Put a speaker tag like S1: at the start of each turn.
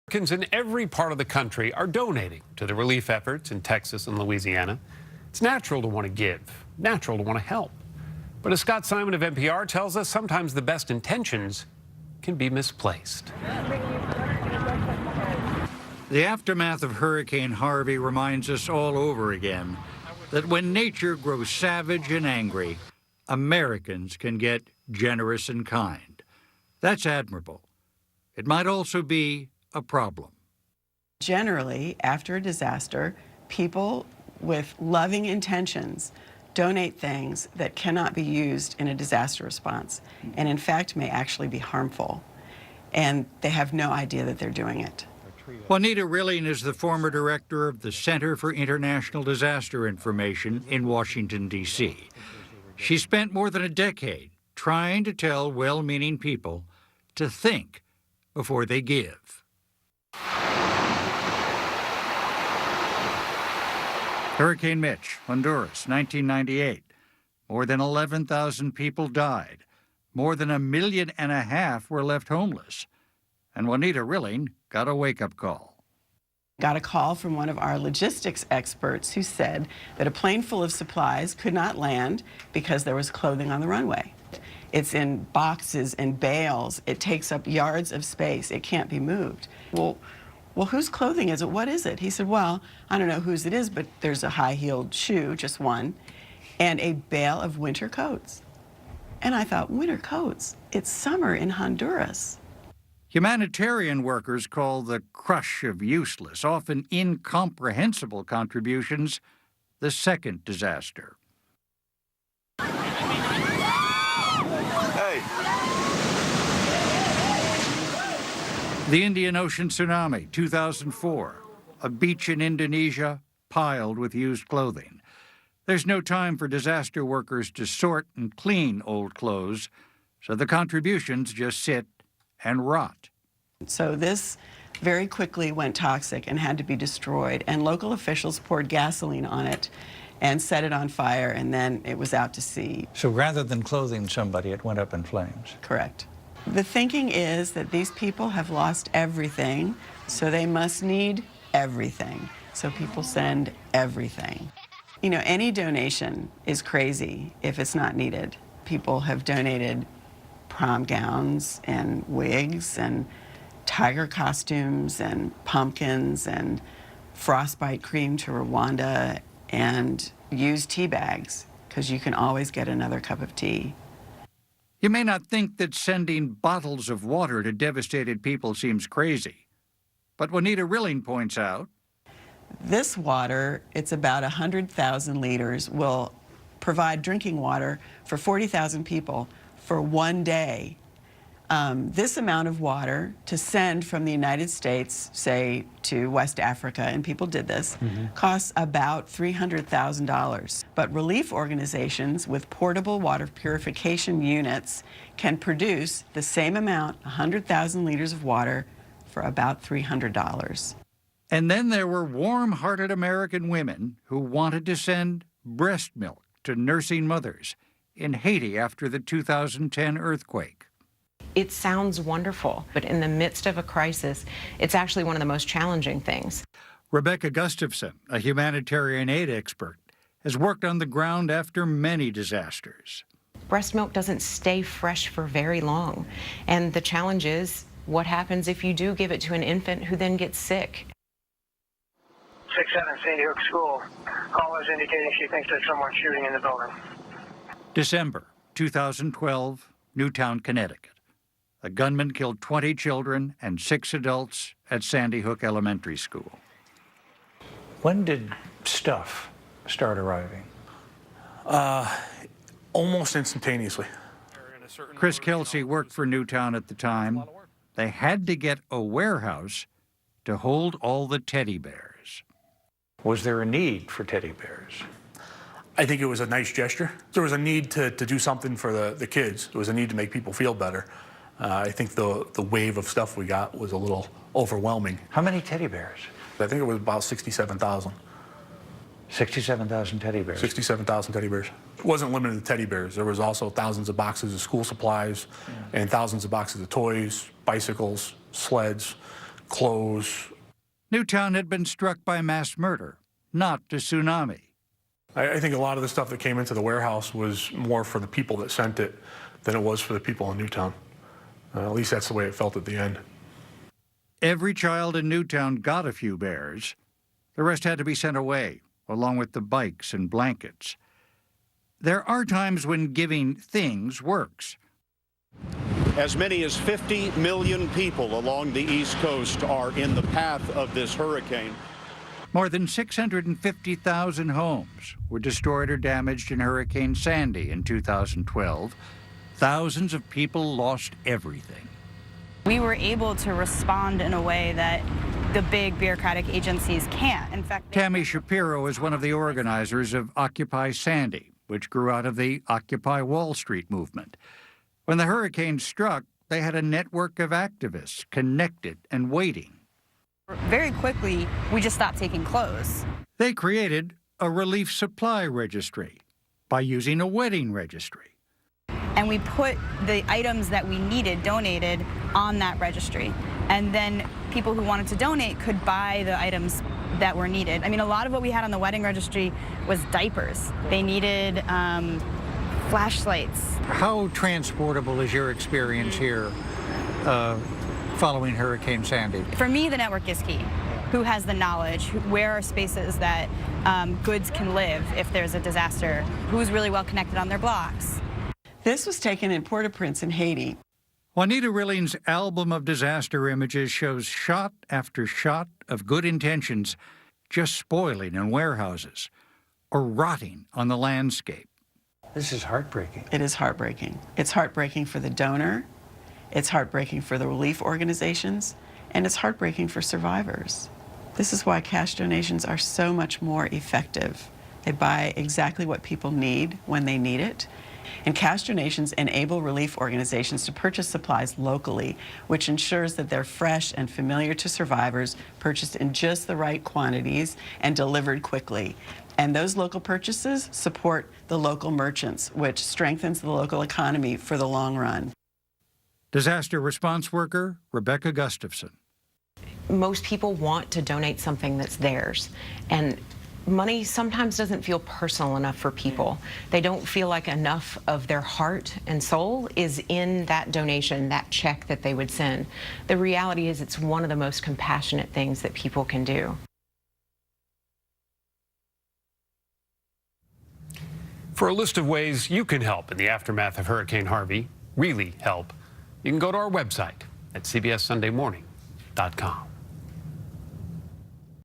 S1: Americans in every part of the country are donating to the relief efforts in Texas and Louisiana. It's natural to want to give, natural to want to help. But as Scott Simon of NPR tells us, sometimes the best intentions can be misplaced.
S2: The aftermath of Hurricane Harvey reminds us all over again that when nature grows savage and angry, Americans can get generous and kind. That's admirable. It might also be a problem.
S3: Generally, after a disaster, people with loving intentions donate things that cannot be used in a disaster response, and in fact may actually be harmful, and they have no idea that they're doing it.
S2: Juanita Rilling is the former director of the Center for International Disaster Information in Washington, D.C. She spent more than a decade trying to tell well-meaning people to think before they give. Hurricane Mitch, Honduras, 1998. More than 11,000 people died. More than 1.5 million were left homeless. And Juanita Rilling got a wake-up call.
S3: Got a call from one of our logistics experts who said that a plane full of supplies could not land because there was clothing on the runway. It's in boxes and bales. It takes up yards of space. It can't be moved. Well, whose clothing is it? What is it? He said, well, I don't know whose it is, but there's a high-heeled shoe, just one, and a bale of winter coats. And I thought, winter coats? It's summer in Honduras.
S2: Humanitarian workers call the crush of useless, often incomprehensible contributions the second disaster.
S4: Hey.
S2: The Indian Ocean Tsunami, 2004. A beach in Indonesia piled with used clothing. There's no time for disaster workers to sort and clean old clothes, so the contributions just sit and rot.
S3: So this very quickly went toxic and had to be destroyed, and local officials poured gasoline on it and set it on fire, and then it was out to sea.
S5: So rather than clothing somebody, it went up in flames?
S3: Correct. The thinking is that these people have lost everything, so they must need everything. So people send everything. You know, any donation is crazy if it's not needed. People have donated prom gowns and wigs and tiger costumes and pumpkins and frostbite cream to Rwanda and used tea bags, because you can always get another cup of tea.
S2: You may not think that sending bottles of water to devastated people seems crazy, but Juanita Rilling points out,
S3: this water, it's about 100,000 liters, will provide drinking water for 40,000 people for one day. This amount of water to send from the United States, say, to West Africa, and people did this, costs about $300,000. But relief organizations with portable water purification units can produce the same amount, 100,000 liters of water, for about $300.
S2: And then there were warm-hearted American women who wanted to send breast milk to nursing mothers in Haiti after the 2010 earthquake.
S6: It sounds wonderful, but in the midst of a crisis, it's actually one of the most challenging things.
S2: Rebecca Gustafson, a humanitarian aid expert, has worked on the ground after many disasters.
S6: Breast milk doesn't stay fresh for very long, and the challenge is what happens if you do give it to an infant who then gets sick.
S7: 6-7 Sandy Hook School. Caller is indicating she thinks there's someone shooting in the building.
S2: December 2012, Newtown, Connecticut. A gunman killed 20 children and 6 adults at Sandy Hook Elementary School.
S5: When did stuff start arriving?
S4: Almost instantaneously.
S2: Chris Kelsey worked for Newtown at the time. They had to get a warehouse to hold all the teddy bears.
S5: Was there a need for teddy bears?
S4: I think it was a nice gesture. There was a need to do something for the kids. There was a need to make people feel better. I think the wave of stuff we got was a little overwhelming.
S5: How many teddy bears?
S4: I think it was about 67,000.
S5: 67,000 teddy bears?
S4: 67,000 teddy bears. It wasn't limited to teddy bears. There was also thousands of boxes of school supplies and thousands of boxes of toys, bicycles, sleds, clothes.
S2: Newtown had been struck by mass murder, not a tsunami.
S4: I think a lot of the stuff that came into the warehouse was more for the people that sent it than it was for the people in Newtown. At least that's the way it felt at the end.
S2: Every child in Newtown got a few bears. The rest had to be sent away, along with the bikes and blankets. There are times when giving things works.
S8: As many as 50 million people along the East Coast are in the path of this hurricane.
S2: More than 650,000 homes were destroyed or damaged in Hurricane Sandy in 2012. Thousands of people lost everything.
S9: We were able to respond in a way that the big bureaucratic agencies can't. In fact,
S2: Tammy Shapiro is one of the organizers of Occupy Sandy, which grew out of the Occupy Wall Street movement. When the hurricane struck, they had a network of activists connected and waiting.
S9: very quickly, we just stopped taking clothes.
S2: They created a relief supply registry by using a wedding registry.
S9: And we put the items that we needed donated on that registry. And then people who wanted to donate could buy the items that were needed. I mean, a lot of what we had on the wedding registry was diapers. They needed flashlights.
S5: How transportable is your experience here following Hurricane Sandy?
S9: For me, the network is key. Who has the knowledge? Where are spaces that goods can live if there's a disaster? Who's really well connected on their blocks?
S3: This was taken in Port-au-Prince in Haiti.
S2: Juanita Rilling's album of disaster images shows shot after shot of good intentions just spoiling in warehouses or rotting on the landscape.
S5: This is heartbreaking.
S3: It is heartbreaking. It's heartbreaking for the donor, it's heartbreaking for the relief organizations, and it's heartbreaking for survivors. This is why cash donations are so much more effective. They buy exactly what people need when they need it. And cash donations enable relief organizations to purchase supplies locally, which ensures that they're fresh and familiar to survivors, purchased in just the right quantities, and delivered quickly. And those local purchases support the local merchants, which strengthens the local economy for the long run.
S2: Disaster response worker Rebecca Gustafson.
S6: Most people want to donate something that's theirs, and money sometimes doesn't feel personal enough for people. They don't feel like enough of their heart and soul is in that donation, that check that they would send. The reality is it's one of the most compassionate things that people can do.
S1: For a list of ways you can help in the aftermath of Hurricane Harvey, really help, you can go to our website at cbssundaymorning.com.